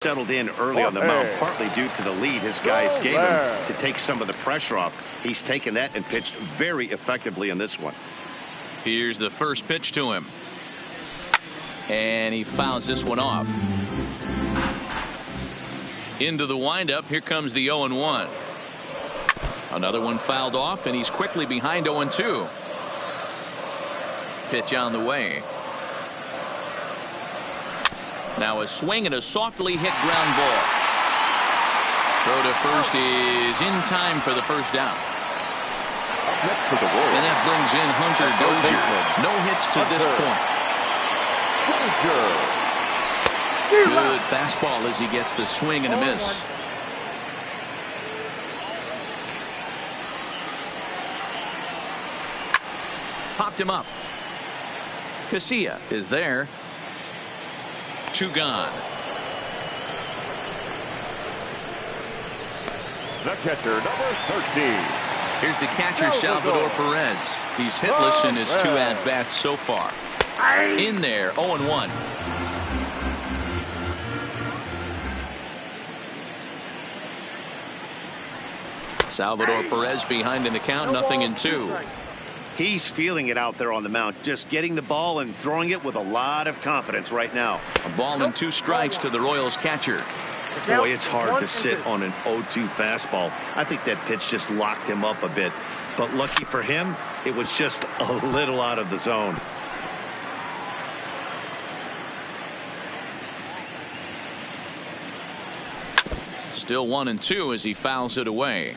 Settled in early on the mound, partly due to the lead his guys gave him to take some of the pressure off. He's taken that and pitched very effectively in this one. Here's the first pitch to him. And he fouls this one off. Into the windup. Here comes the 0-1. Another one fouled off, and he's quickly behind 0-2. Pitch on the way. Now a swing and a softly hit ground ball. Throw to first is in time for the first down. And that brings in Hunter Dozier. No hits to this point. Good fastball as he gets the swing and a miss. Popped him up. Casilla is there. 2 gone. The catcher, number 13. Here's the catcher, Salvador Perez. He's hitless in his 2 at-bats so far. In there, 0-1. Salvador Perez behind in the count, 0-2. He's feeling it out there on the mound, just getting the ball and throwing it with a lot of confidence right now. A ball and 2 strikes to the Royals catcher. Boy, it's hard to sit on an 0-2 fastball. I think that pitch just locked him up a bit. But lucky for him, it was just a little out of the zone. Still 1-2 as he fouls it away.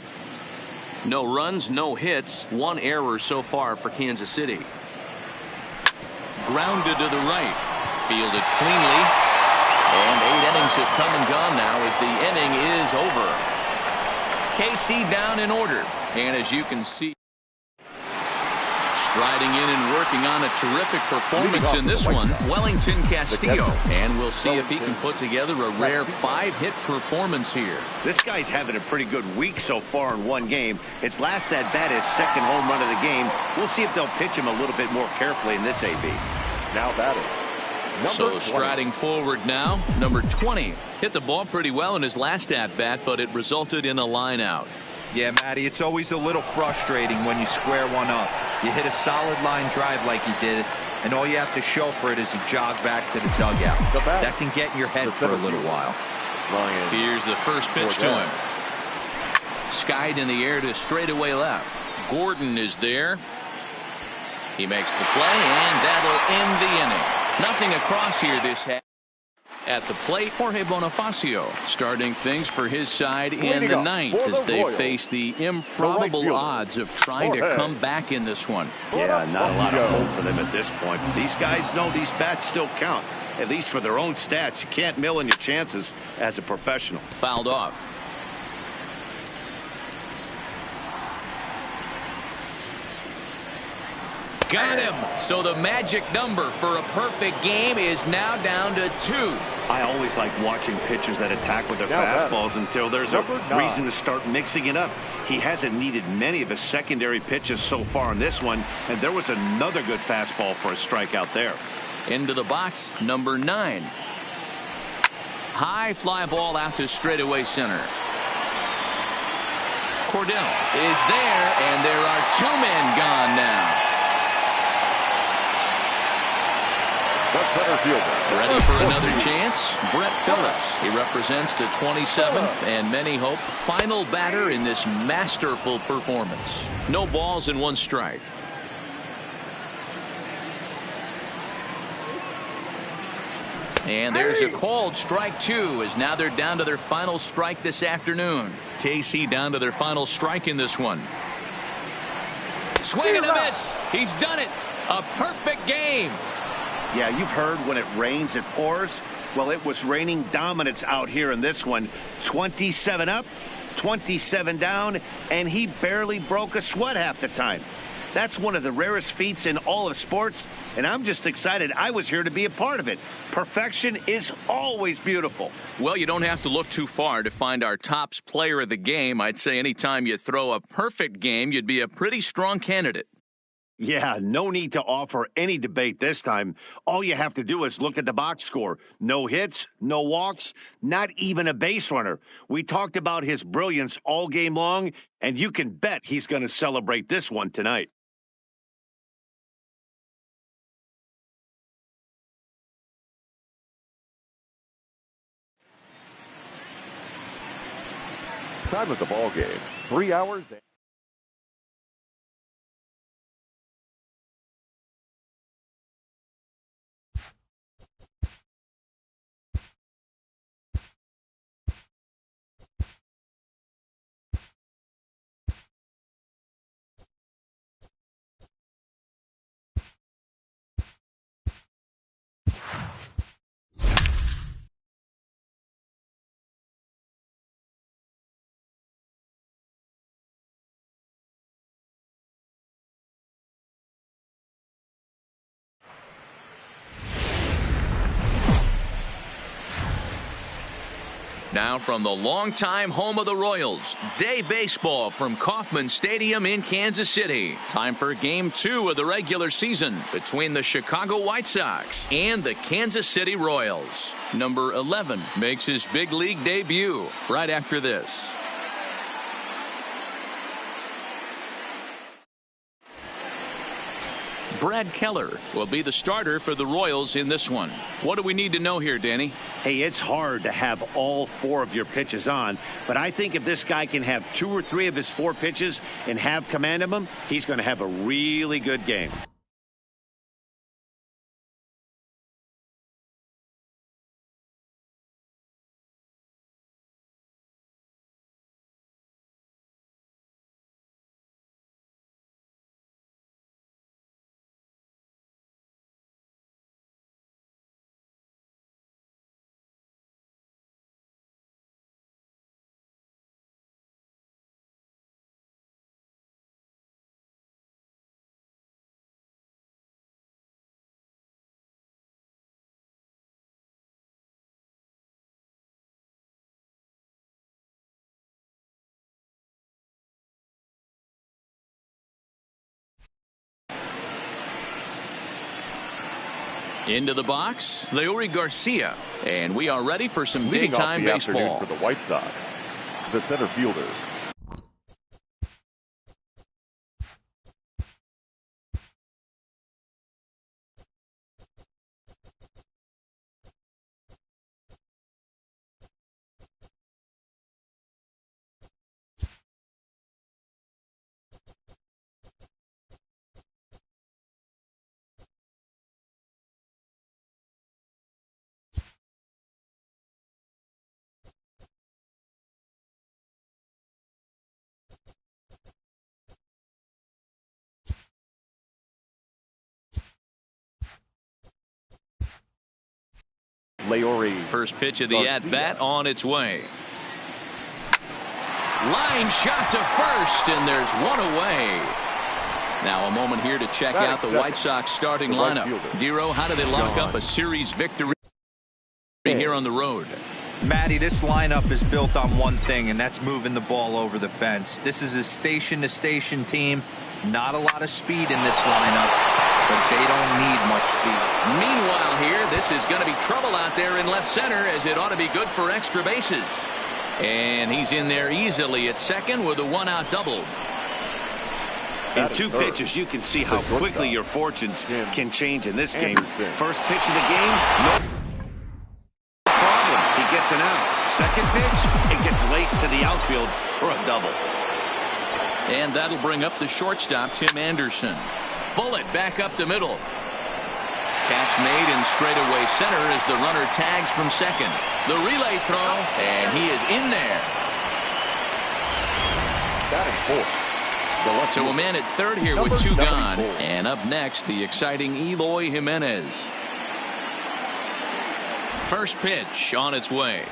No runs, no hits, 1 error so far for Kansas City. Grounded to the right. Fielded cleanly. And 8 innings have come and gone now as the inning is over. KC down in order. And as you can see, striding in and working on a terrific performance in this one, Wellington Castillo. And we'll see if he can put together a rare 5-hit performance here. This guy's having a pretty good week so far in 1 game. His last at-bat, his 2nd home run of the game. We'll see if they'll pitch him a little bit more carefully in this AB. Now batting. So striding forward now, number 20. Hit the ball pretty well in his last at-bat, but it resulted in a line out. Yeah, Matty, it's always a little frustrating when you square one up. You hit a solid line drive like he did, and all you have to show for it is a jog back to the dugout. That can get in your head for a little while. Here's the first pitch to him. Skied in the air to straightaway left. Gordon is there. He makes the play, and that'll end the inning. Nothing across here this half. At the plate, Jorge Bonifacio starting things for his side in the 9th as they face the improbable odds of trying to come back in this one. Yeah, not a lot of hope for them at this point. These guys know these bats still count, at least for their own stats. You can't mill in your chances as a professional. Fouled off. Got him. So the magic number for a perfect game is now down to 2. I always like watching pitchers that attack with their fastballs until there's a reason to start mixing it up. He hasn't needed many of his secondary pitches so far in this one, and there was another good fastball for a strikeout there. Into the box, number 9. High fly ball out to straightaway center. Cordell is there, and there are 2 men gone now. Ready for another chance? Brett Phillips. He represents the 27th and many hope final batter in this masterful performance. No balls and 1 strike. And there's a called strike 2 as now they're down to their final strike this afternoon. KC down to their final strike in this one. Swing and a miss. He's done it. A perfect game. Yeah, you've heard when it rains, it pours. Well, it was raining dominance out here in this one. 27 up, 27 down, and he barely broke a sweat half the time. That's one of the rarest feats in all of sports, and I'm just excited I was here to be a part of it. Perfection is always beautiful. Well, you don't have to look too far to find our tops player of the game. I'd say anytime you throw a perfect game, you'd be a pretty strong candidate. Yeah, no need to offer any debate this time. All you have to do is look at the box score. No hits, no walks, not even a base runner. We talked about his brilliance all game long, and you can bet he's going to celebrate this one tonight. Time of the ball game, 3 hours. Now from the longtime home of the Royals, day baseball from Kauffman Stadium in Kansas City. Time for Game 2 of the regular season between the Chicago White Sox and the Kansas City Royals. Number 11 makes his big league debut right after this. Brad Keller will be the starter for the Royals in this one. What do we need to know here, Danny? Hey, it's hard to have all 4 of your pitches on, but I think if this guy can have 2 or 3 of his 4 pitches and have command of them, he's going to have a really good game. Into the box, Leury Garcia. And we are ready for some Leading daytime off the baseball. afternoon for the White Sox, the center fielder, Leury. First pitch of the at-bat on its way. Line shot to first, and there's one away. Now a moment here to check out the White Sox starting lineup. Dero, how do they lock up a series victory here on the road? Matty, this lineup is built on one thing, and that's moving the ball over the fence. This is a station-to-station team. Not a lot of speed in this lineup, but they don't need much speed. Meanwhile here, this is going to be trouble out there in left center, as it ought to be good for extra bases. And he's in there easily at second with a one-out double. In 2 pitches, you can see how quickly your fortunes can change in this game. First pitch of the game, no problem. He gets an out. Second pitch, it gets laced to the outfield for a double. And that'll bring up the shortstop, Tim Anderson. Bullet back up the middle. Catch made in straightaway center as the runner tags from second. The relay throw, and he is in there. Batting fourth. So a man at third here with 2 gone. And up next, the exciting Eloy Jimenez. First pitch on its way.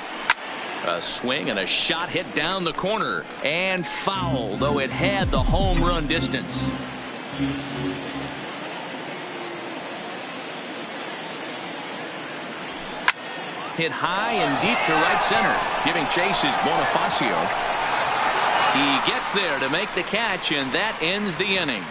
A swing and a shot hit down the corner. And foul, though it had the home run distance. Hit high and deep to right center. Giving chase is Bonifacio. He gets there to make the catch, and that ends the inning.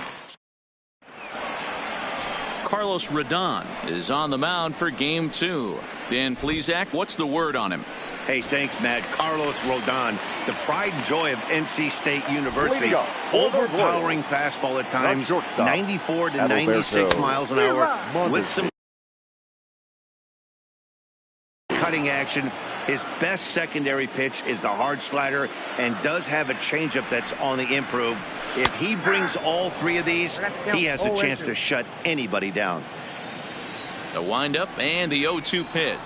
Carlos Rodon is on the mound for game 2. Dan Plesac, what's the word on him? Hey, thanks, Matt. Carlos Rodon, the pride and joy of NC State University. Overpowering fastball at times, 94 to 96 miles an hour with some cutting action. His best secondary pitch is the hard slider and does have a changeup that's on the improve. If he brings all 3 of these, he has a chance to shut anybody down. The windup and the 0-2 pitch.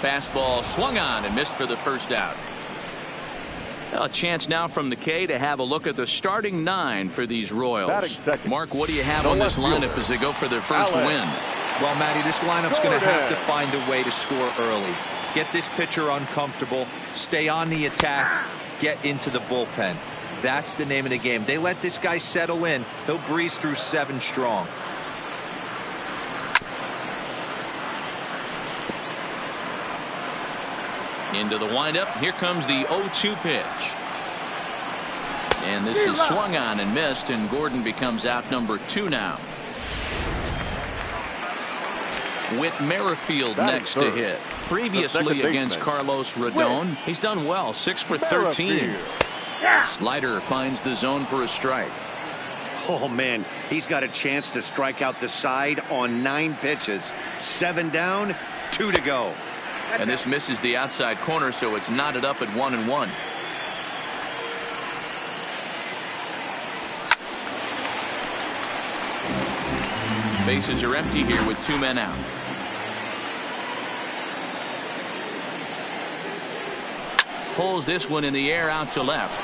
Fastball swung on and missed for the first out. A chance now from the K to have a look at the starting 9 for these Royals. Mark, what do you have on this lineup as they go for their first win? Well, Matty, this lineup's going to have to find a way to score early. Get this pitcher uncomfortable, stay on the attack, get into the bullpen. That's the name of the game. They let this guy settle in, he'll breeze through 7 strong. Into the windup. Here comes the 0-2 pitch. And this is swung on and missed, and Gordon becomes out number 2 now. With Merrifield next to hit. Previously against Carlos Rodon, he's done well, 6 for 13. Slider finds the zone for a strike. Oh, man, he's got a chance to strike out the side on 9 pitches. 7 down, 2 to go. And this misses the outside corner, so it's knotted up at 1-1. Bases are empty here with 2 men out. Pulls this one in the air out to left.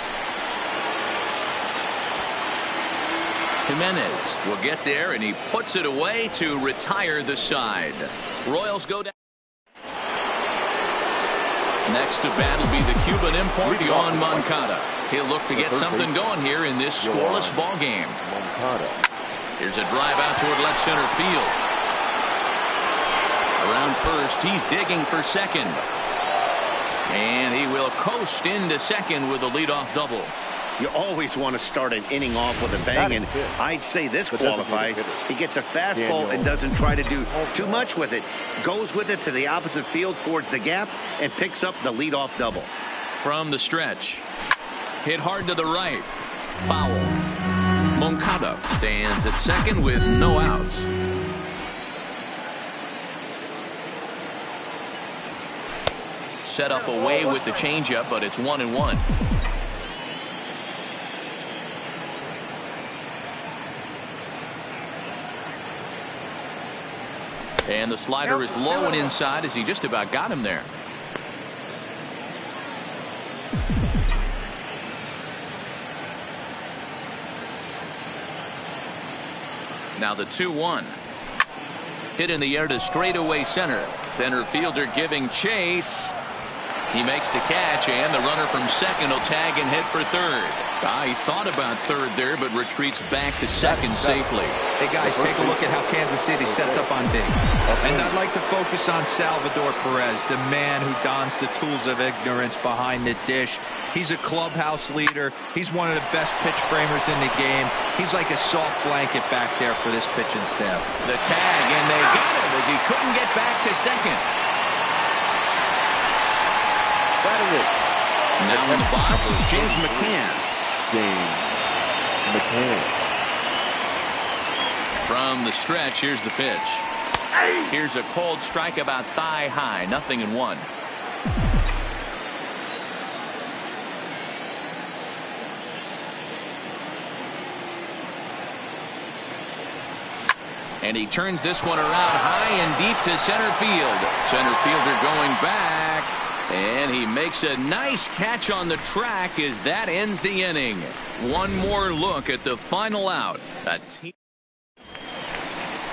Jimenez will get there, and he puts it away to retire the side. Royals go down. Next to bat will be the Cuban import, Yohan Moncada. He'll look to get something going here in this scoreless ball game. Here's a drive out toward left center field. Around first, he's digging for second. And he will coast into second with a leadoff double. You always want to start an inning off with a bang, and I'd say this qualifies. He gets a fastball and doesn't try to do too much with it. Goes with it to the opposite field towards the gap and picks up the leadoff double. From the stretch. Hit hard to the right. Foul. Moncada stands at second with no outs. Set up away with the changeup, but it's 1-1. And the slider is low and inside as he just about got him there. Now the 2-1. Hit in the air to straightaway center. Center fielder giving chase. He makes the catch, and the runner from second will tag and hit for third. He thought about third there, but retreats back to second safely. Hey, guys, take a look at how Kansas City sets up on D. And I'd like to focus on Salvador Perez, the man who dons the tools of ignorance behind the dish. He's a clubhouse leader. He's one of the best pitch framers in the game. He's like a soft blanket back there for this pitching staff. The tag, and they got him as he couldn't get back to second. Now in the box, James McCann. From the stretch, here's the pitch. Here's a cold strike about thigh high, 0-1. And he turns this one around high and deep to center field. Center fielder going back. And he makes a nice catch on the track as that ends the inning. One more look at the final out.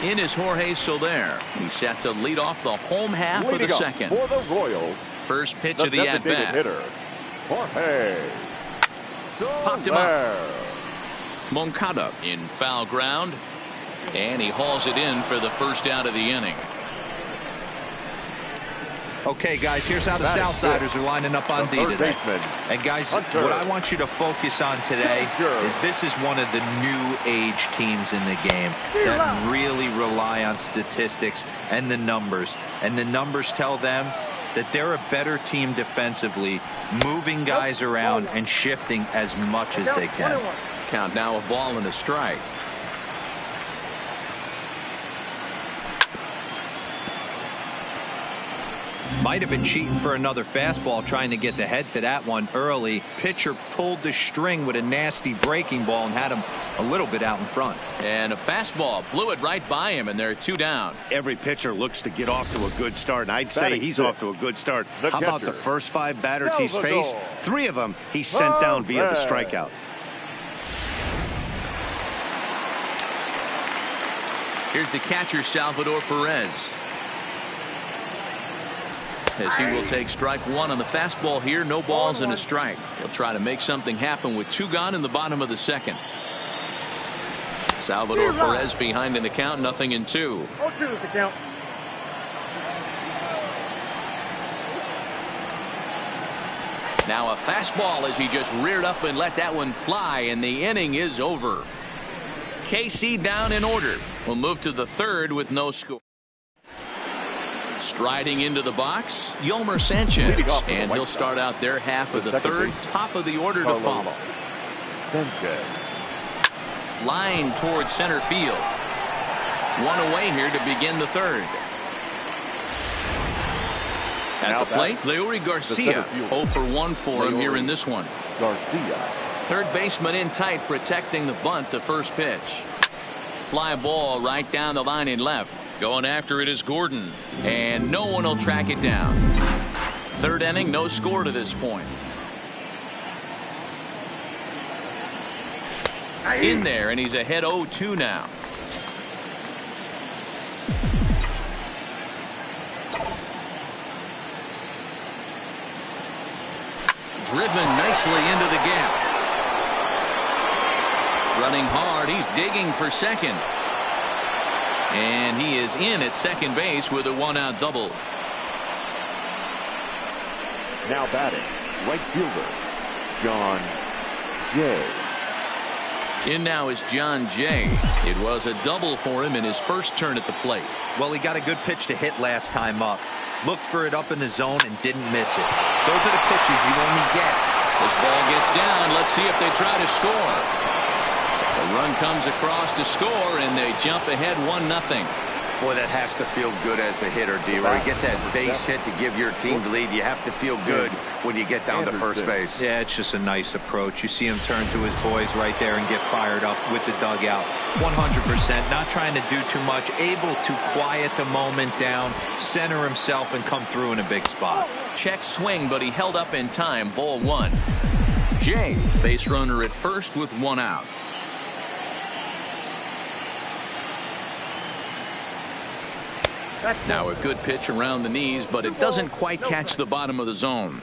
In is Jorge Soler. He's set to lead off the home half of the second. For the Royals, first pitch of the at-bat. Hitter, Jorge Popped him up. Moncada in foul ground. And he hauls it in for the first out of the inning. Okay, guys, here's how the Southsiders are lining up on D today. And, guys, what I want you to focus on today is this is one of the new age teams in the game that really rely on statistics and the numbers. And the numbers tell them that they're a better team defensively, moving guys around and shifting as much as they can. Count now, a ball and a strike. Might have been cheating for another fastball, trying to get the head to that one early. Pitcher pulled the string with a nasty breaking ball and had him a little bit out in front. And a fastball blew it right by him, and they're 2 down. Every pitcher looks to get off to a good start, and I'd say he's off to a good start. How about the first 5 batters he's faced? 3 of them he sent down via the strikeout. Here's the catcher, Salvador Perez. As he will take strike 1 on the fastball here. No balls and a strike. He'll try to make something happen with 2 gone in the bottom of the second. Salvador Perez behind in the count, 0-2. Now a fastball as he just reared up and let that one fly, and the inning is over. KC down in order. We'll move to the 3rd with no score. Striding into the box, Yolmer Sanchez, and he'll start out their half of the 3rd, top of the order to follow. Sanchez. Line towards center field. 1 away here to begin the 3rd. At the plate, Leury Garcia. 0 for 1 for him here in this one. Garcia. Third baseman in tight, protecting the bunt, the first pitch. Fly ball right down the line in left. Going after it is Gordon, and no one will track it down. 3rd inning, no score to this point. In there, and he's ahead 0-2 now. Driven nicely into the gap. Running hard, he's digging for second. And he is in at second base with a 1-out double. Now batting, right fielder, John Jay. In now is John Jay. It was a double for him in his first turn at the plate. Well, he got a good pitch to hit last time up. Looked for it up in the zone and didn't miss it. Those are the pitches you only get. This ball gets down. Let's see if they try to score. The run comes across to score, and they jump ahead 1-0. Boy, that has to feel good as a hitter, D-Roy. Get that base hit to give your team the lead. You have to feel good when you get down to first base. Yeah, it's just a nice approach. You see him turn to his boys right there and get fired up with the dugout. 100%, not trying to do too much, able to quiet the moment down, center himself, and come through in a big spot. Check swing, but he held up in time. Ball 1. Jay, base runner at first with 1 out. Now a good pitch around the knees, but it doesn't quite catch the bottom of the zone.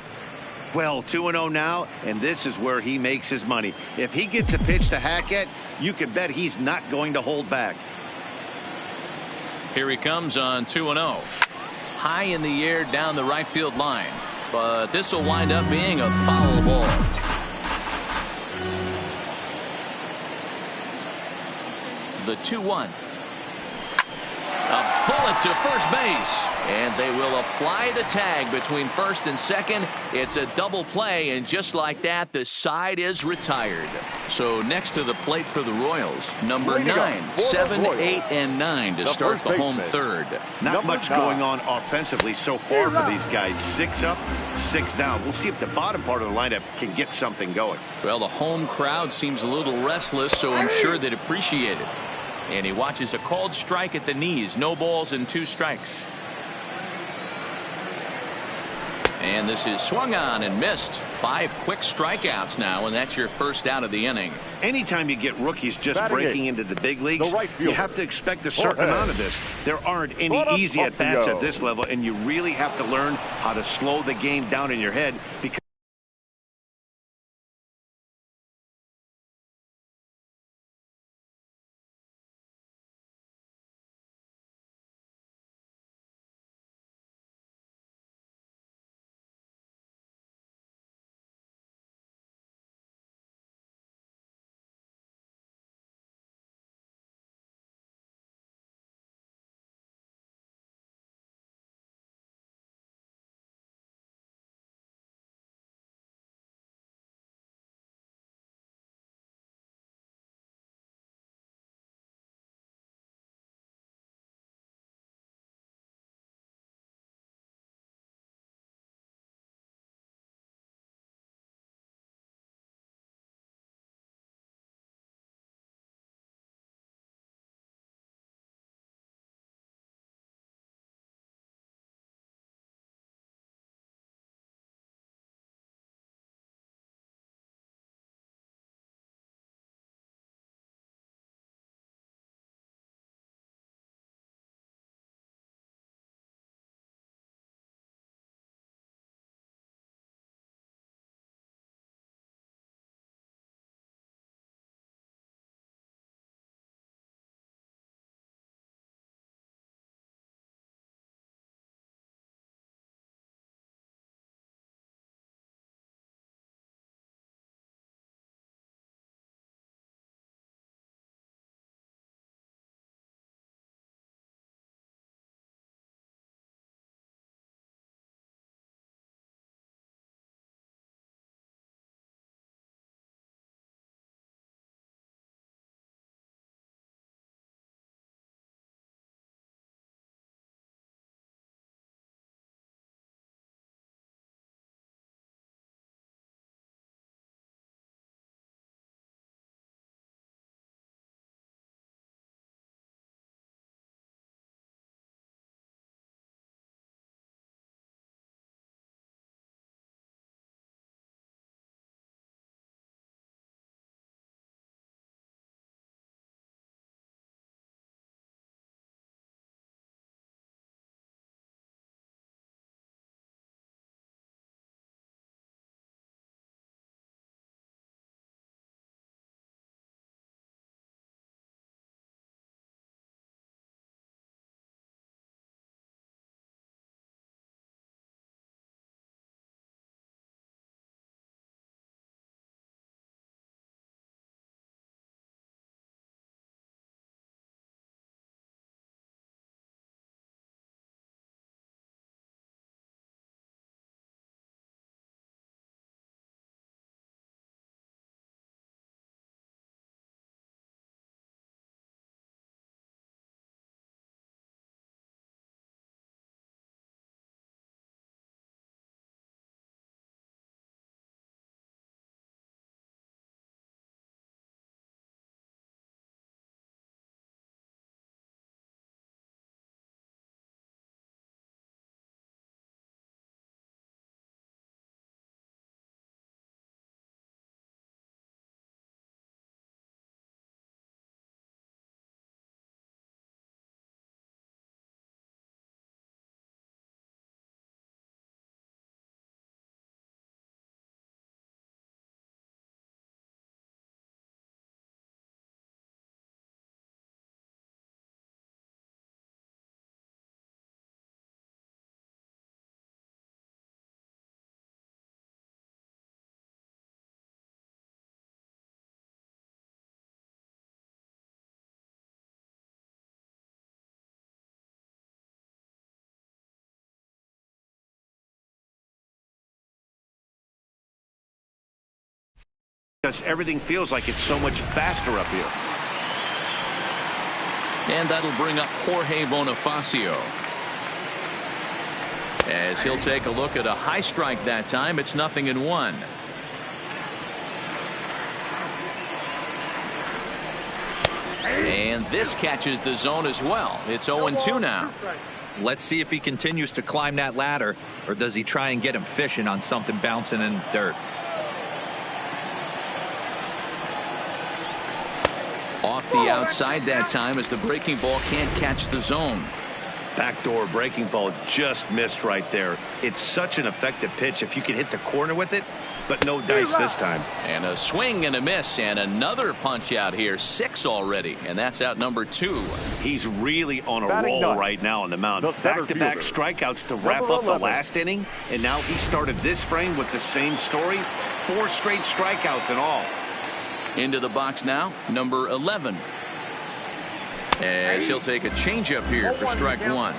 Well, 2-0 now, and this is where he makes his money. If he gets a pitch to hack at, you can bet he's not going to hold back. Here he comes on 2-0. High in the air down the right field line, but this will wind up being a foul ball. The 2-1. A bullet to first base, and they will apply the tag between first and second. It's a double play, and just like that, the side is retired. So next to the plate for the Royals, number 9, 7, 8, and 9 to start the home 3rd. Not much going on offensively so far for these guys. 6 up, 6 down. We'll see if the bottom part of the lineup can get something going. Well, the home crowd seems a little restless, so I'm sure they'd appreciate it. And he watches a called strike at the knees. No balls and 2 strikes. And this is swung on and missed. 5 quick strikeouts now, and that's your first out of the inning. Anytime you get rookies just breaking into the big leagues, you have to expect a certain amount of this. There aren't any easy at-bats at this level, and you really have to learn how to slow the game down in your head, because because everything feels like it's so much faster up here. And that'll bring up Jorge Bonifacio. As he'll take a look at a high strike that time. It's 0-1. And this catches the zone as well. It's 0-2 now. Let's see if he continues to climb that ladder, or does he try and get him fishing on something bouncing in the dirt. Off the outside that time as the breaking ball can't catch the zone. Backdoor breaking ball just missed right there. It's such an effective pitch if you can hit the corner with it, but no dice this time. And a swing and a miss, and another punch out here. 6 already, and that's out number 2. He's really on a roll right now on the mound. Back-to-back strikeouts to wrap up the last inning, and now he started this frame with the same story. 4 straight strikeouts in all. Into the box now, number 11. As he'll take a changeup here for strike 1.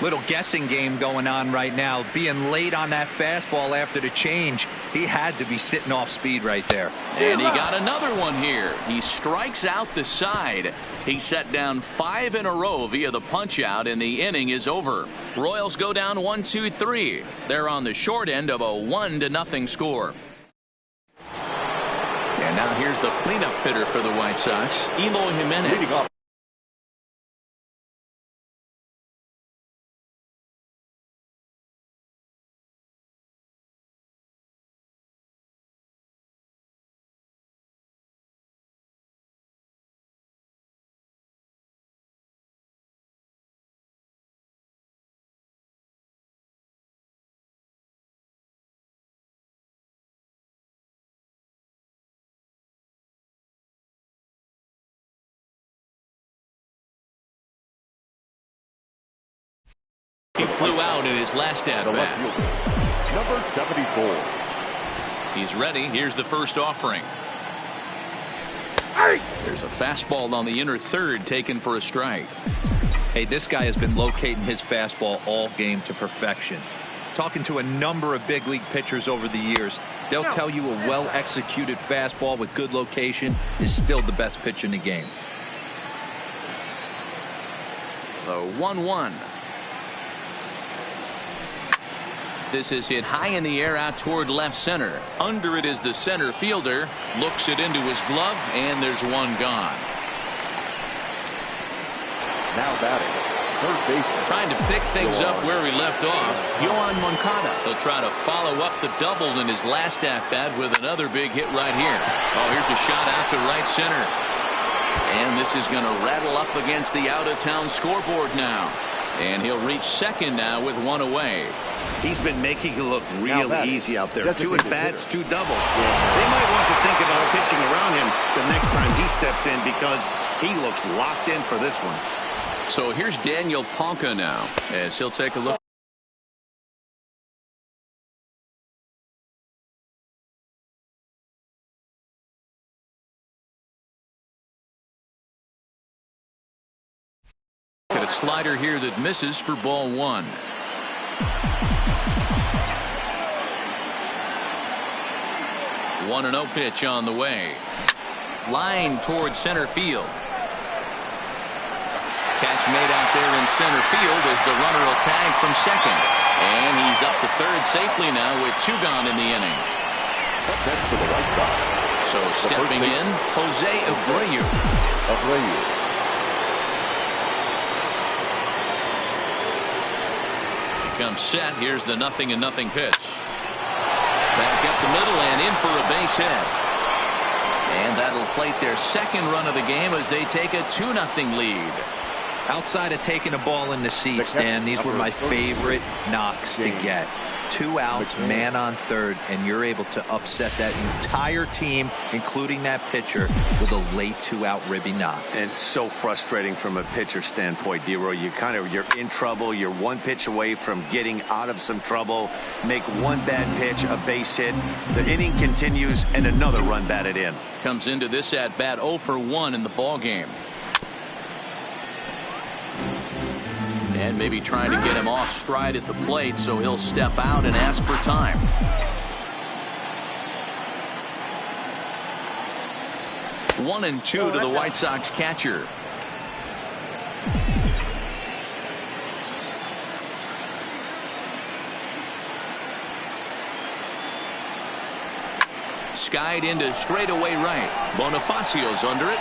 Little guessing game going on right now. Being late on that fastball after the change. He had to be sitting off speed right there. And he got another one here. He strikes out the side. He set down 5 in a row via the punch out, and the inning is over. Royals go down 1-2-3. They're on the short end of a 1-0 score. And now here's the cleanup hitter for the White Sox, Eloy Jimenez. He flew out in his last at-bat. Number 74. He's ready. Here's the first offering. There's a fastball on the inner third taken for a strike. Hey, this guy has been locating his fastball all game to perfection. Talking to a number of big league pitchers over the years, they'll tell you a well-executed fastball with good location is still the best pitch in the game. The 1-1. This is hit high in the air out toward left center. Under it is the center fielder. Looks it into his glove, and there's one gone. Now batting, third baseman. Trying to pick things up where he left off, Yohan Moncada. He'll try to follow up the double in his last at-bat with another big hit right here. Oh, here's a shot out to right center. And this is going to rattle up against the out-of-town scoreboard now. And he'll reach second now with 1 away. He's been making it look real easy out there. 2 at-bats, 2 doubles. They might want to think about pitching around him the next time he steps in because he looks locked in for this one. So here's Daniel Ponca now as he'll take a look. At a slider here that misses for ball 1. One 1-0 pitch on the way. Line towards center field. Catch made out there in center field as the runner will tag from second. And he's up to third safely now with 2 gone in the inning. Up next for the White Sox. So stepping in, Jose Abreu. He comes set. Here's the 0-0 pitch. Back up the middle and in for a base hit. And that'll plate their second run of the game as they take a 2-0 lead. Outside of taking a ball in the seats, Dan, these were my favorite knocks to get. 2 outs, man on third, and you're able to upset that entire team, including that pitcher, with a late 2-out ribby knock. And so frustrating from a pitcher standpoint, D-Roy. You're in trouble. You're 1 pitch away from getting out of some trouble. Make 1 bad pitch, a base hit. The inning continues, and another run batted in. Comes into this at bat 0 for 1 in the ball game. And maybe trying to get him off stride at the plate, so he'll step out and ask for time. One and two to the White Sox catcher. Skied into straightaway right. Bonifacio's under it.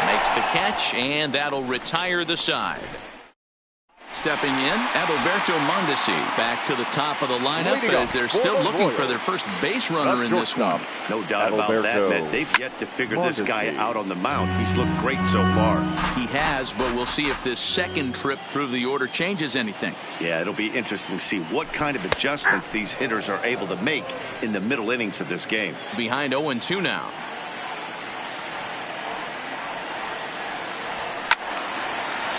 Makes the catch, and that'll retire the side. Stepping in, Adalberto Mondesi back to the top of the lineup as they're still looking for their first base runner in this one. No doubt about that, man. They've yet to figure this guy out on the mound. He's looked great so far. He has, but we'll see if this second trip through the order changes anything. Yeah, it'll be interesting to see what kind of adjustments these hitters are able to make in the middle innings of this game. Behind 0-2 now.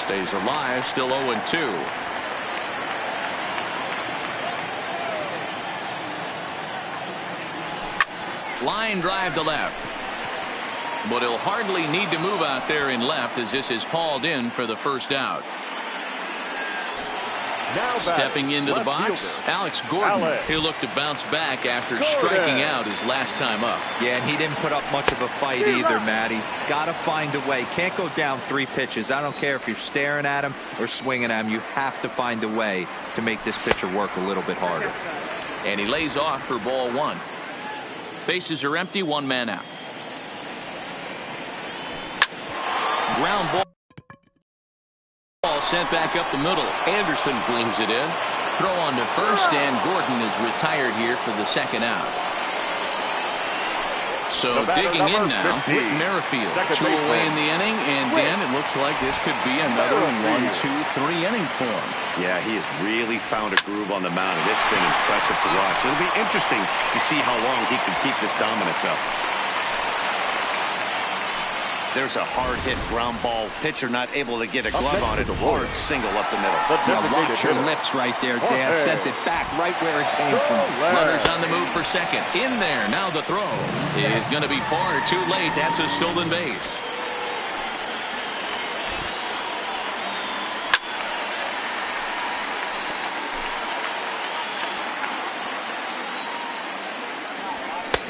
Stays alive, still 0-2. Line drive to left. But he'll hardly need to move out there in left as this is hauled in for the first out. Now stepping into the box, fielder, Alex Gordon. He'll look to bounce back after striking out his last time up. Yeah, and he didn't put up much of a fight either, Matty. Got to find a way. Can't go down 3 pitches. I don't care if you're staring at him or swinging at him. You have to find a way to make this pitcher work a little bit harder. And he lays off for ball 1. Bases are empty, 1 man out. Ground ball. Sent back up the middle. Anderson brings it in. Throw on to first, and Gordon is retired here for the second out. So digging in now, Whit Merrifield. 2 away in the inning, and Dan, it looks like this could be another 1, 2, 3 inning for him. Yeah, he has really found a groove on the mound, and it's been impressive to watch. It'll be interesting to see how long he can keep this dominance up. There's a hard-hit ground ball. Pitcher not able to get a glove on it. Hard single up the middle. Now watch your lips right there, Dan. Sent it back right where it came from. Runners on the move for second. In there. Now the throw is going to be far too late. That's a stolen base.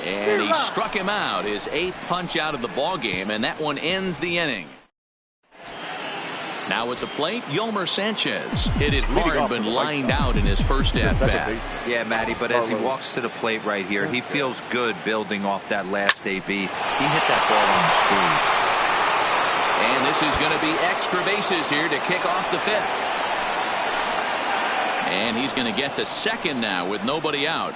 And he struck him out, his 8th punch out of the ball game, and that one ends the inning. Now at the plate, Yolmer Sanchez hit it hard but lined out in his first at bat. Yeah, Matty, but as he walks to the plate right here, he feels good building off that last AB. He hit that ball on the squeeze. And this is going to be extra bases here to kick off the 5th. And he's going to get to second now with nobody out.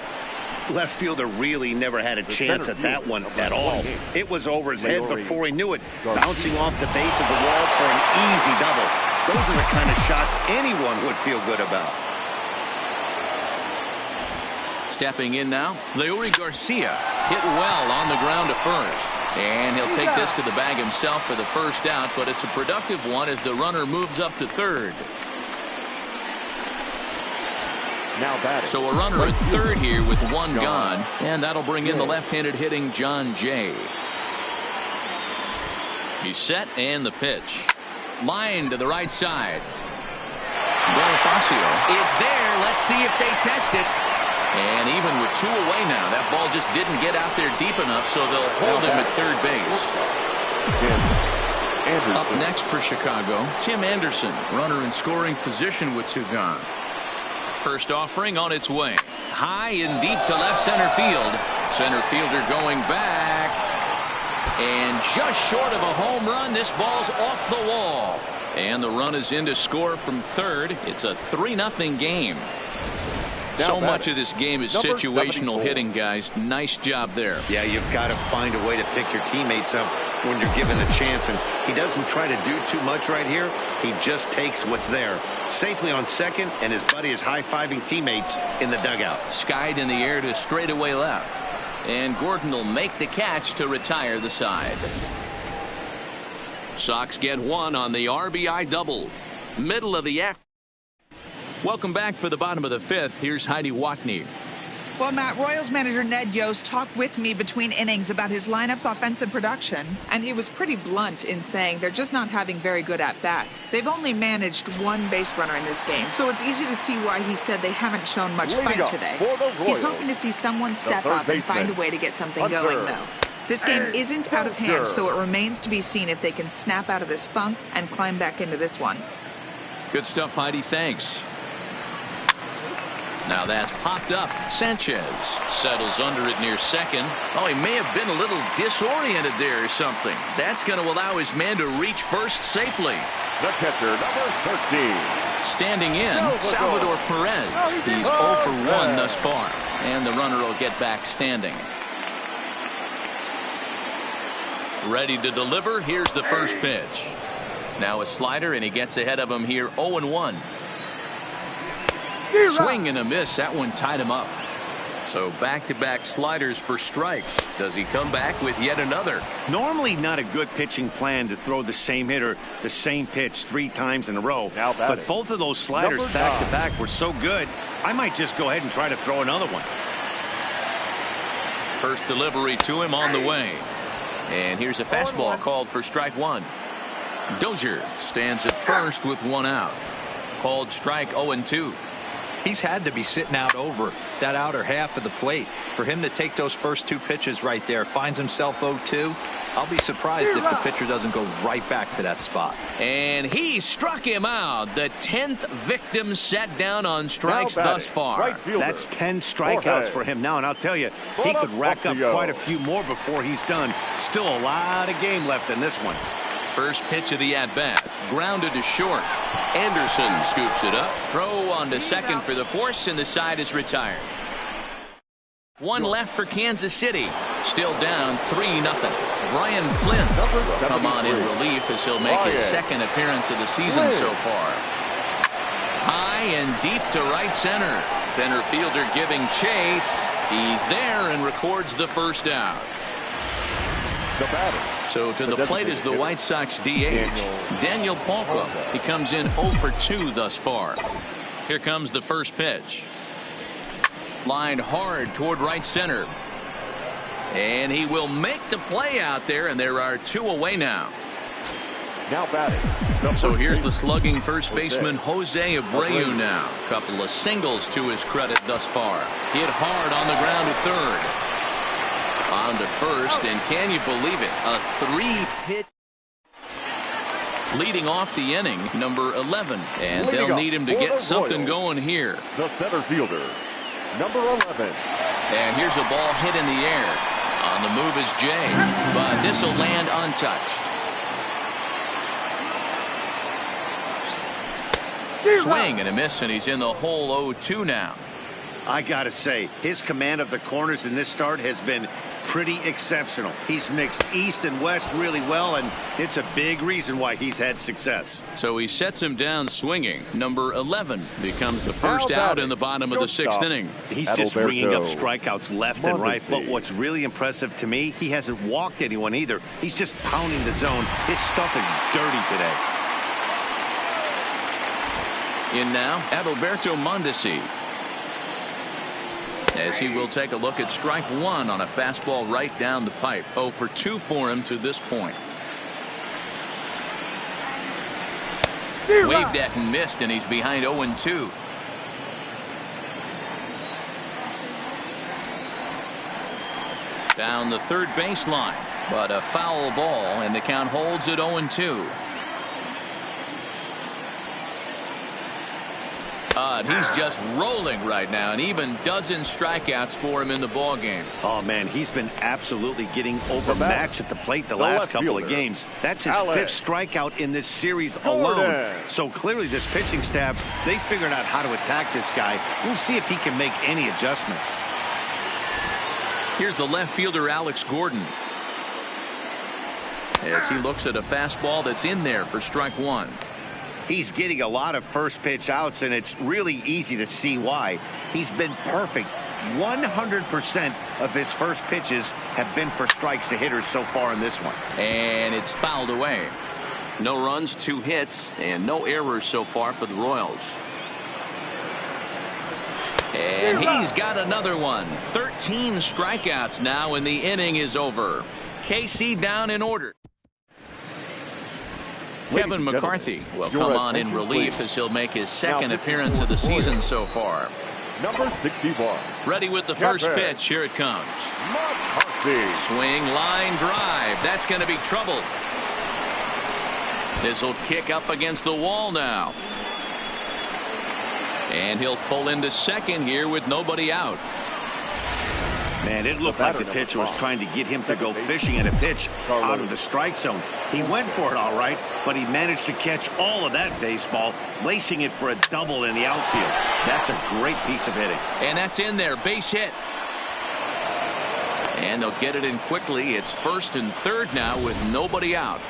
Left fielder really never had a chance at that one at all. It was over his head before he knew it, bouncing off the base of the wall for an easy double. Those are the kind of shots anyone would feel good about. Stepping in now, Leury Garcia hit well on the ground to first. And he'll take this to the bag himself for the first out, but it's a productive one as the runner moves up to third. Now batting. So a runner at third here with 1 gone, and that'll bring in the left-handed hitting John Jay. He's set, and the pitch. Line to the right side. Bonifacio is there. Let's see if they test it. And even with 2 away now, that ball just didn't get out there deep enough, so they'll hold him at third base. Up next for Chicago, Tim Anderson, runner in scoring position with 2 gone. First offering on its way. High and deep to left center field. Center fielder going back. And just short of a home run, this ball's off the wall. And the run is in to score from third. It's a 3-0 game. So much of this game is situational hitting, guys. Nice job there. Yeah, you've got to find a way to pick your teammates up when you're given a chance, and he doesn't try to do too much right here. He just takes what's there. Safely on second, and his buddy is high-fiving teammates in the dugout. Skied in the air to straightaway left. And Gordon will make the catch to retire the side. Sox get 1 on the RBI double. Middle of the afternoon. Welcome back for the bottom of the 5th. Here's Heidi Watney. Well, Matt, Royals manager Ned Yost talked with me between innings about his lineup's offensive production, and he was pretty blunt in saying they're just not having very good at-bats. They've only managed one base runner in this game, so it's easy to see why he said they haven't shown much fight today. He's hoping to see someone step up and find a way to get something going, though. This game isn't out of hand, so it remains to be seen if they can snap out of this funk and climb back into this one. Good stuff, Heidi. Thanks. Now that's popped up. Sanchez settles under it near second. Oh, he may have been a little disoriented there or something. That's going to allow his man to reach first safely. The catcher, number 13. Standing in, Salvador Perez. He's 0 for 1 thus far. And the runner will get back standing. Ready to deliver. Here's the first pitch. Now a slider, and he gets ahead of him here 0-1. Swing and a miss. That one tied him up. So back-to-back sliders for strikes. Does he come back with yet another? Normally not a good pitching plan to throw the same hitter the same pitch 3 times in a row. But both of those sliders back-to-back were so good, I might just go ahead and try to throw another one. First delivery to him on the way. And here's a fastball called for strike 1. Dozier stands at first with 1 out. Called strike 0-2. He's had to be sitting out over that outer half of the plate. For him to take those first 2 pitches right there, finds himself 0-2. I'll be surprised if the pitcher doesn't go right back to that spot. And he struck him out. The 10th victim set down on strikes thus far. That's 10 strikeouts for him now, and I'll tell you, he could rack up quite a few more before he's done. Still a lot of game left in this one. First pitch of the at-bat. Grounded to short. Anderson scoops it up. Throw on to second for the force, and the side is retired. 1 left for Kansas City. Still down 3-0. Brian Flynn will come on in relief as he'll make his second appearance of the season so far. High and deep to right center. Center fielder giving chase. He's there and records the first out. So to the plate is the White Sox DH, Daniel Palco. He comes in 0 for 2 thus far. Here comes the first pitch. Lined hard toward right center. And he will make the play out there, and there are 2 away now. Now batting. So here's the slugging first baseman Jose Abreu now. Couple of singles to his credit thus far. Hit hard on the ground to third. On to first, and can you believe it? A 3-pitch leading off the inning, number 11. And they'll need him to get something going here. The center fielder, number 11. And here's a ball hit in the air. On the move is Jay, but this will land untouched. Swing and a miss, and he's in the hole 0-2 now. I gotta say, his command of the corners in this start has been pretty exceptional. He's mixed east and west really well, and it's a big reason why he's had success. So he sets him down swinging. Number 11 becomes the first out in the bottom of the 6th inning. He's just ringing up strikeouts left and right, but what's really impressive to me, he hasn't walked anyone either. He's just pounding the zone. His stuff is dirty today. In now, Adalberto Mondesi, as he will take a look at strike 1 on a fastball right down the pipe. 0 for 2 for him to this point. Waved at and missed, and he's behind 0-2. Down the third baseline, but a foul ball, and the count holds at 0-2. He's just rolling right now, and even dozen strikeouts for him in the ball game. Oh man, he's been absolutely getting overmatched at the plate the last couple of games. That's his 5th strikeout in this series alone. So clearly this pitching staff, they figured out how to attack this guy. We'll see if he can make any adjustments. Here's the left fielder Alex Gordon, as he looks at a fastball that's in there for strike 1. He's getting a lot of first pitch outs, and it's really easy to see why. He's been perfect. 100% of his first pitches have been for strikes to hitters so far in this one. And it's fouled away. No runs, 2 hits, and no errors so far for the Royals. And he's got another one. 13 strikeouts now, and the inning is over. KC down in order. Kevin McCarthy will come on in relief as he'll make his second appearance of the season so far. Number 61. Ready with the first pitch. Here it comes. Swing, line, drive. That's going to be trouble. This will kick up against the wall now. And he'll pull into second here with nobody out. Man, it looked like the pitcher was trying to get him to go fishing at a pitch out of the strike zone. He went for it all right, but he managed to catch all of that baseball, lacing it for a double in the outfield. That's a great piece of hitting. And that's in there, base hit. And they'll get it in quickly. It's first and third now with nobody out.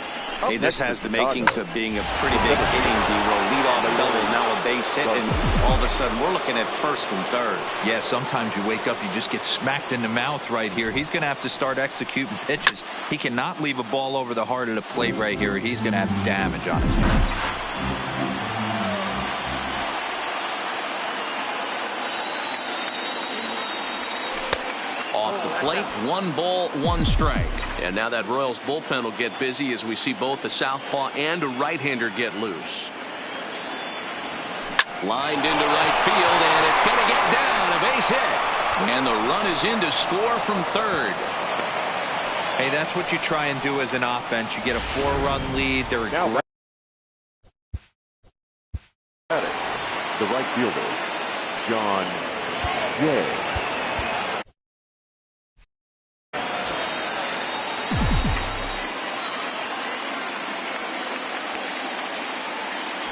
Hey, this has the makings of being a pretty big inning. The leadoff double, now a base hit, and all of a sudden we're looking at first and third. Yeah, sometimes you wake up, you just get smacked in the mouth right here. He's going to have to start executing pitches. He cannot leave a ball over the heart of the plate right here. He's going to have damage on his hands. Off the plate, 1 ball, 1 strike. And now that Royals bullpen will get busy as we see both a southpaw and a right-hander get loose. Lined into right field, and it's going to get down, a base hit. And the run is in to score from third. Hey, that's what you try and do as an offense. You get a 4-run lead. They're now the right fielder, John Jay.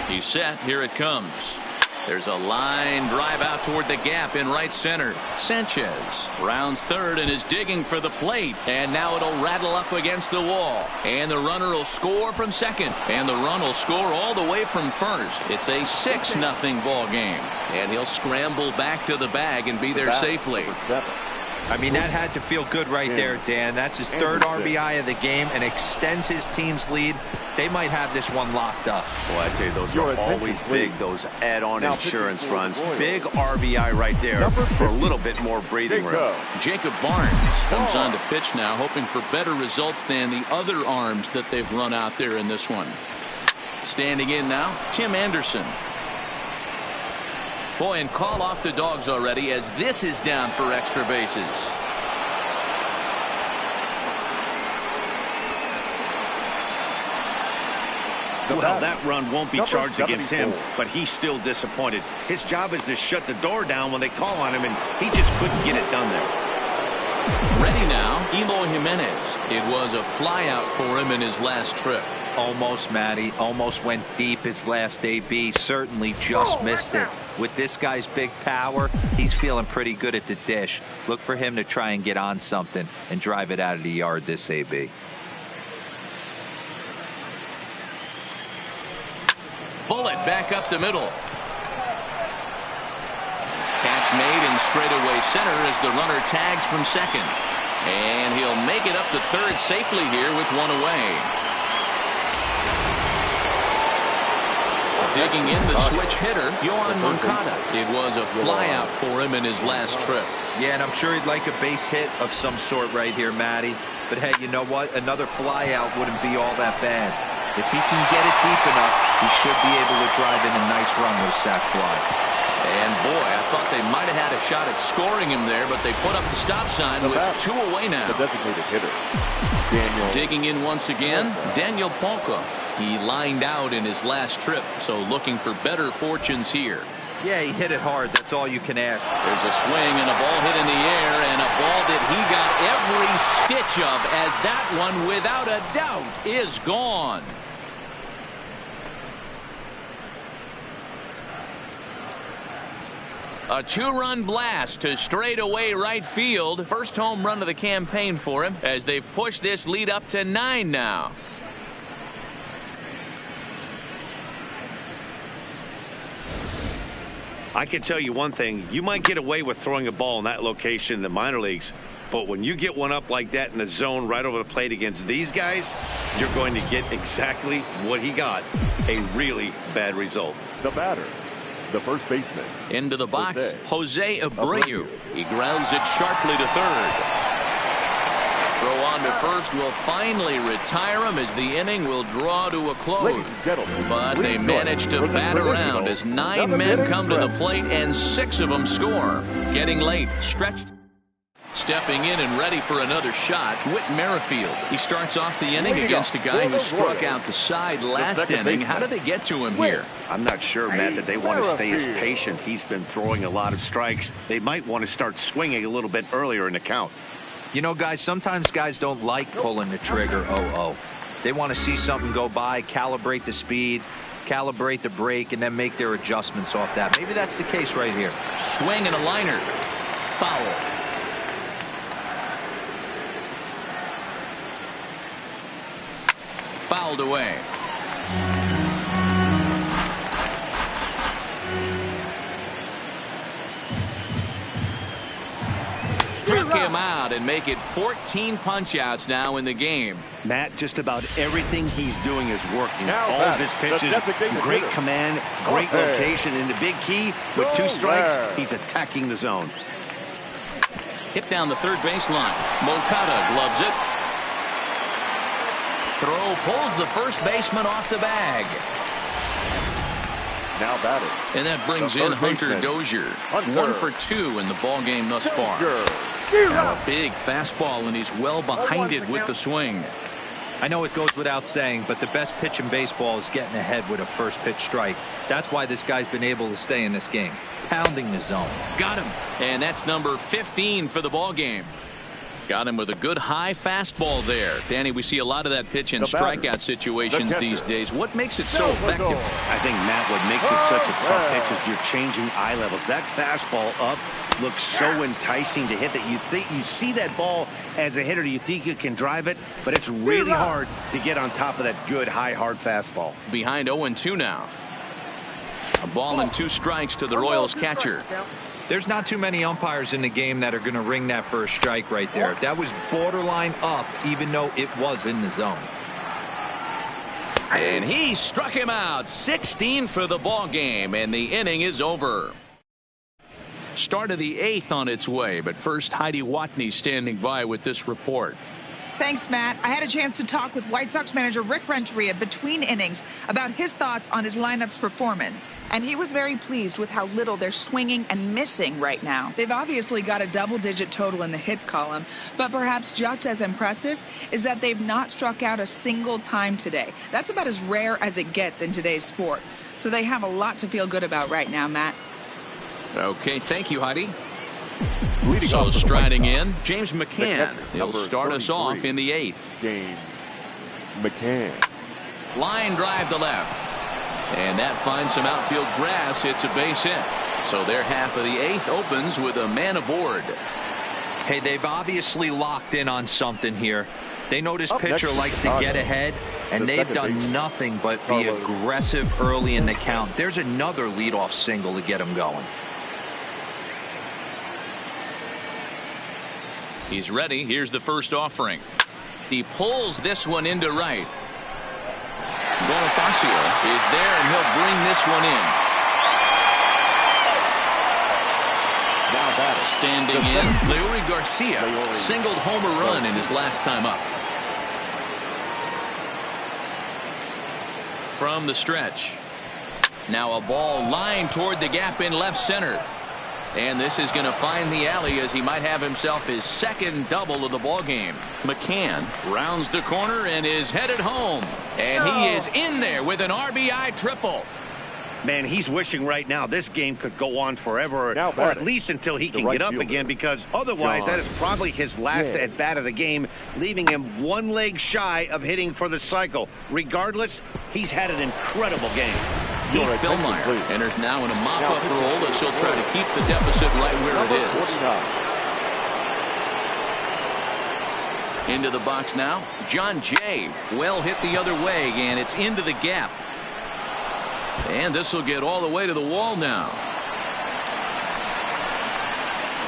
He's set. Here it comes. There's a line drive out toward the gap in right center. Sanchez rounds third and is digging for the plate. And now it'll rattle up against the wall. And the runner will score from second. And the run will score all the way from first. It's a 6-0 ball game. And he'll scramble back to the bag and be there safely. I mean, that had to feel good right there, Dan. That's his third RBI of the game and extends his team's lead. They might have this one locked up. Boy, I tell you, those are always big, those add-on insurance runs. Big RBI right there for a little bit more breathing room. Jacob Barnes comes on to pitch now, hoping for better results than the other arms that they've run out there in this one. Standing in now, Tim Anderson. Boy, and call off the dogs already as this is down for extra bases. Well, that run won't be charged against him, but he's still disappointed. His job is to shut the door down when they call on him, and he just couldn't get it done there. Ready now, Eloy Jimenez. It was a flyout for him in his last trip. Almost, Matty. Almost went deep his last AB. Certainly just missed it. With this guy's big power, he's feeling pretty good at the dish. Look for him to try and get on something and drive it out of the yard this AB. Bullet back up the middle. Catch made in straightaway center as the runner tags from second. And he'll make it up to third safely here with one away. Digging in the switch hitter, Yohan Moncada. It was a flyout for him in his last trip. Yeah, and I'm sure he'd like a base hit of some sort right here, Matty. But hey, you know what? Another flyout wouldn't be all that bad. If he can get it deep enough, he should be able to drive in a nice run with sac fly. And boy, I thought they might have had a shot at scoring him there, but they put up the stop sign with 2 away now. The designated hitter, Digging in once again, Daniel Polka. He lined out in his last trip, so looking for better fortunes here. Yeah, he hit it hard. That's all you can ask. There's a swing and a ball hit in the air, and a ball that he got every stitch of, as that one, without a doubt, is gone. A 2-run blast to straightaway right field. First home run of the campaign for him as they've pushed this lead up to 9 now. I can tell you one thing. You might get away with throwing a ball in that location in the minor leagues, but when you get one up like that in the zone right over the plate against these guys, you're going to get exactly what he got, a really bad result. The batter, the first baseman. Into the box, Jose Abreu. He grounds it sharply to third. Throw on to first will finally retire him as the inning will draw to a close. But they manage to bat around as 9 men come to the plate and 6 of them score. Getting late, stretched. Stepping in and ready for another shot, Whit Merrifield. He starts off the inning against a guy who struck out the side last inning. How did they get to him here? I'm not sure, Matt, that they want to stay as patient. He's been throwing a lot of strikes. They might want to start swinging a little bit earlier in the count. You know, guys, sometimes guys don't like pulling the trigger 0-0. They want to see something go by, calibrate the speed, calibrate the brake, and then make their adjustments off that. Maybe that's the case right here. Swing and a liner. Foul. Fouled away. Struck him out and make it 14 punch-outs now in the game. Matt, just about everything he's doing is working. Now all of his pitches, great command, great location, and the big key, with 2 strikes, he's attacking the zone. Hit down the third baseline. Moncada gloves it. Throw pulls the first baseman off the bag. Now batting. And that brings in Hunter Dozier. 1 for 2 in the ball game thus far. Now a big fastball, and he's well behind it with the swing. I know it goes without saying, but the best pitch in baseball is getting ahead with a first pitch strike. That's why this guy's been able to stay in this game. Pounding the zone. Got him. And that's number 15 for the ball game. Got him with a good high fastball there. Danny, we see a lot of that pitch in strikeout situations these days. What makes it so effective? I think, Matt, what makes it such a tough pitch is you're changing eye levels. That fastball up looks so enticing to hit that you see that ball as a hitter. You think you can drive it, but it's really hard to get on top of that good, high, hard fastball. Behind 0-2 now. A ball and 2 strikes to the Royals catcher. There's not too many umpires in the game that are going to ring that first strike right there. That was borderline up, even though it was in the zone. And he struck him out. 16 for the ball game, and the inning is over. Start of the 8th on its way, but first Heidi Watney standing by with this report. Thanks, Matt. I had a chance to talk with White Sox manager Rick Renteria between innings about his thoughts on his lineup's performance. And he was very pleased with how little they're swinging and missing right now. They've obviously got a double-digit total in the hits column, but perhaps just as impressive is that they've not struck out a single time today. That's about as rare as it gets in today's sport. So they have a lot to feel good about right now, Matt. Okay, thank you, Heidi. So striding in, James McCann. He'll start us off in the 8th. James McCann. Line drive to left. And that finds some outfield grass. It's a base hit. So their half of the 8th opens with a man aboard. Hey, they've obviously locked in on something here. They know this pitcher likes to get ahead, and they've done nothing but be aggressive early in the count. There's another leadoff single to get him going. He's ready. Here's the first offering. He pulls this one into right. Bonifacio is there, and he'll bring this one in. Now standing in, Leury Garcia singled home a run in his last time up. From the stretch. Now a ball lined toward the gap in left center. And this is going to find the alley as he might have himself his second double of the ball game. McCann rounds the corner and is headed home. And he is in there with an RBI triple. Man, he's wishing right now this game could go on forever, or at least until he can get up again, because otherwise that is probably his last at-bat of the game, leaving him 1 leg shy of hitting for the cycle. Regardless, he's had an incredible game. Heath Billmeyer enters now in a mop-up role as he'll try to keep the deficit right where it is. Into the box now, John Jay. Well hit the other way, and it's into the gap. And this will get all the way to the wall now.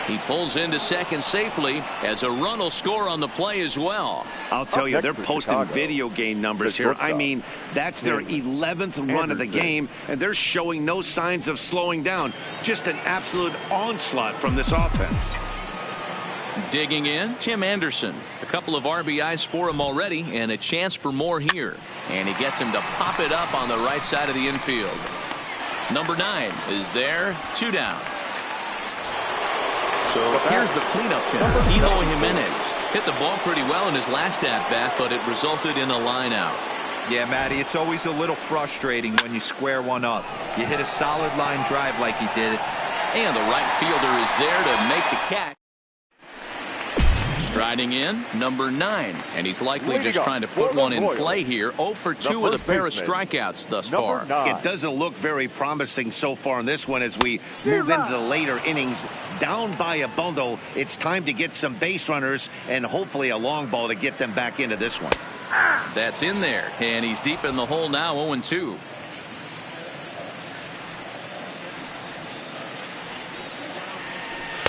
He pulls into second safely as a run will score on the play as well. I'll tell you, they're posting video game numbers here. I mean, that's their 11th run of the game, and they're showing no signs of slowing down. Just an absolute onslaught from this offense. Digging in, Tim Anderson. A couple of RBIs for him already, and a chance for more here. And he gets him to pop it up on the right side of the infield. Number 9 is there, 2 down. So here's the cleanup hitter, Eloy Jimenez. Hit the ball pretty well in his last at-bat, but it resulted in a line out. Yeah, Matty, it's always a little frustrating when you square one up. You hit a solid line drive like he did. And the right fielder is there to make the catch. Striding in, number 9, and he's likely just trying to put one in play here. 0 for 2 with a pair of strikeouts thus far. It doesn't look very promising so far in this one as we move into the later innings. Down by a bundle, it's time to get some base runners and hopefully a long ball to get them back into this one. That's in there, and he's deep in the hole now, 0-2.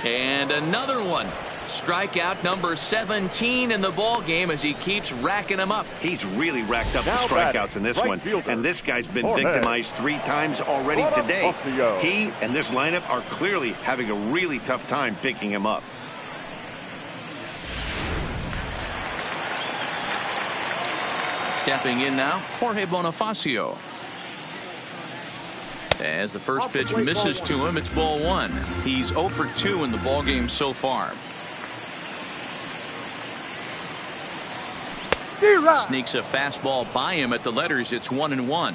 And another one. Strikeout number 17 in the ball game as he keeps racking them up. He's really racked up the strikeouts in this one. And this guy's been victimized 3 times already today. He and this lineup are clearly having a really tough time picking him up. Stepping in now, Jorge Bonifacio. As the first pitch misses to him, it's ball 1. He's 0 for 2 in the ball game so far. Sneaks a fastball by him at the letters. It's 1-1.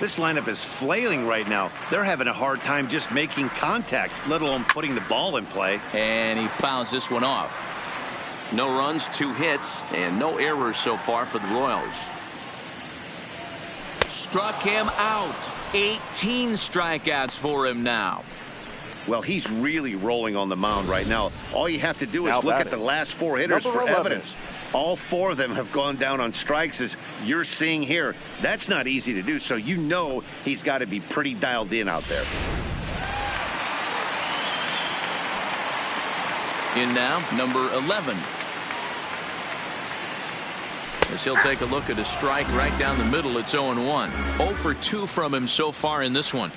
This lineup is flailing right now. They're having a hard time just making contact, let alone putting the ball in play. And he fouls this one off. No runs, 2 hits, and no errors so far for the Royals. Struck him out. 18 strikeouts for him now. Well, he's really rolling on the mound right now. All you have to do is look at the last 4 hitters for evidence. All 4 of them have gone down on strikes, as you're seeing here. That's not easy to do, so you know he's got to be pretty dialed in out there. In now, number 11. As he'll take a look at a strike right down the middle, it's 0-1. 0 for 2 from him so far in this one.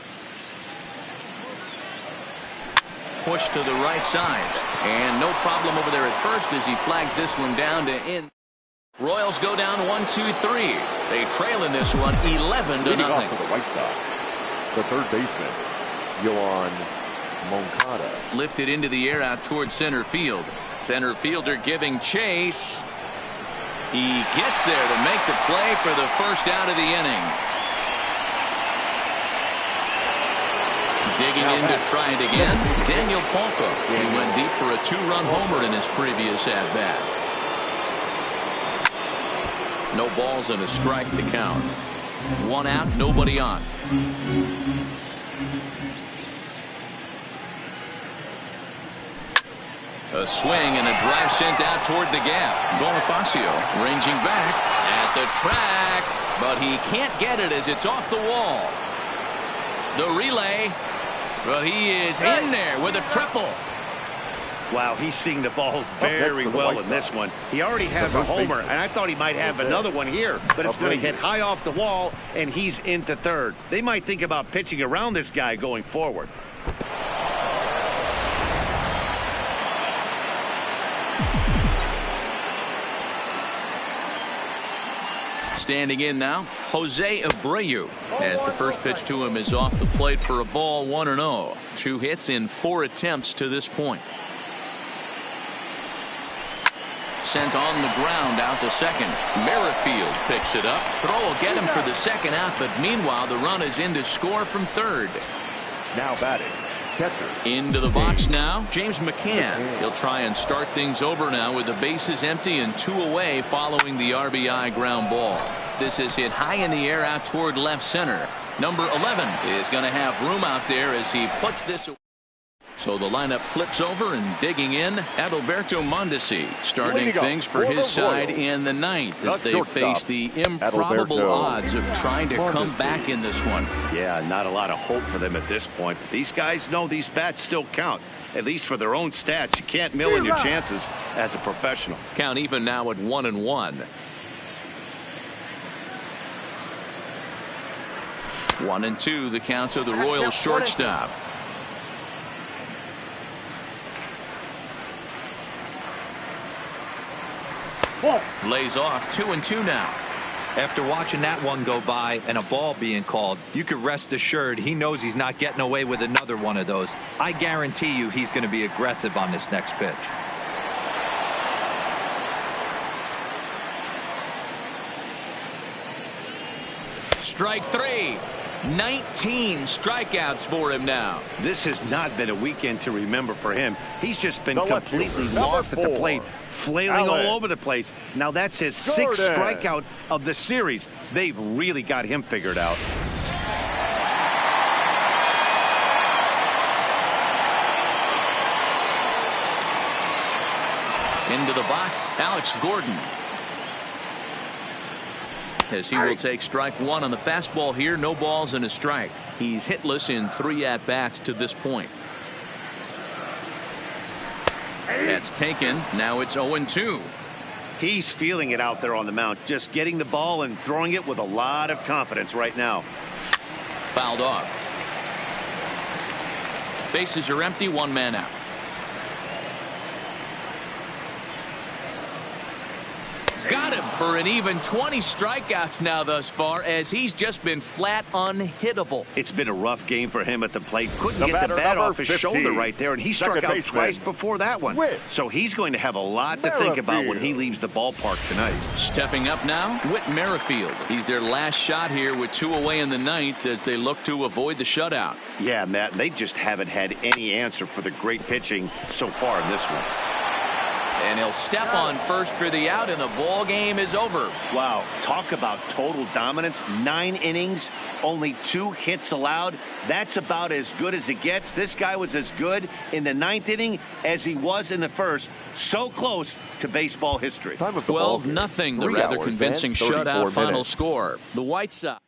Push to the right side, and no problem over there at first as he flags this one down to in. Royals go down 1-2-3. They trail in this one 11-0. Leading off to the right side, the third baseman, Yohan Moncada. Lifted into the air out towards center field. Center fielder giving chase. He gets there to make the play for the first out of the inning. Digging in to try it again, Daniel Palka. He went deep for a 2-run homer in his previous at-bat. No balls and a strike to count. 1 out, nobody on. A swing and a drive sent out toward the gap. Bonifacio ranging back at the track, but he can't get it as it's off the wall. The relay. But he is in there with a triple. Wow, he's seeing the ball very well in this one. He already has a homer, and I thought he might have another one here, but it's going to hit high off the wall, and he's into third. They might think about pitching around this guy going forward. Standing in now, Jose Abreu, as the first pitch to him is off the plate for a ball, 1-0. 2 hits in 4 attempts to this point. Sent on the ground out to second. Merrifield picks it up. Throw will get him for the second out, but meanwhile the run is in to score from third. Now batting, catcher. Into the box now, James McCann. He'll try and start things over now with the bases empty and 2 away following the RBI ground ball. This is hit high in the air out toward left center. Number 11 is going to have room out there as he puts this away. So the lineup flips over, and digging in, Adalberto Mondesi starting things for his side in the ninth as they face the improbable odds of trying to come back in this one. Yeah, not a lot of hope for them at this point. But these guys know these bats still count, at least for their own stats. You can't mill in your chances as a professional. Count even now at 1-1. 1-2, the counts of the Royals shortstop. Lays off 2-2 now. After watching that one go by and a ball being called, you could rest assured he knows he's not getting away with another one of those. I guarantee you he's going to be aggressive on this next pitch. Strike three. 19 strikeouts for him now. This has not been a weekend to remember for him. He's just been completely lost at the plate, flailing all over the place. Now that's his sixth strikeout of the series. They've really got him figured out. Into the box, Alex Gordon. As he will take strike one on the fastball here. No balls and a strike. He's hitless in 3 at-bats to this point. That's taken. Now it's 0-2. He's feeling it out there on the mound, just getting the ball and throwing it with a lot of confidence right now. Fouled off. Bases are empty, 1 man out. Got him for an even 20 strikeouts now thus far, as he's just been flat unhittable. It's been a rough game for him at the plate. Couldn't get the bat off his shoulder right there, and he struck out twice before that one. So he's going to have a lot to think about when he leaves the ballpark tonight. Stepping up now, Whit Merrifield. He's their last shot here with 2 away in the ninth as they look to avoid the shutout. Yeah, Matt, they just haven't had any answer for the great pitching so far in this one. And he'll step on first for the out, and the ball game is over. Wow, talk about total dominance. 9 innings, only 2 hits allowed. That's about as good as it gets. This guy was as good in the 9th inning as he was in the first. So close to baseball history. 12-0, the rather convincing shutout final score. The White Sox.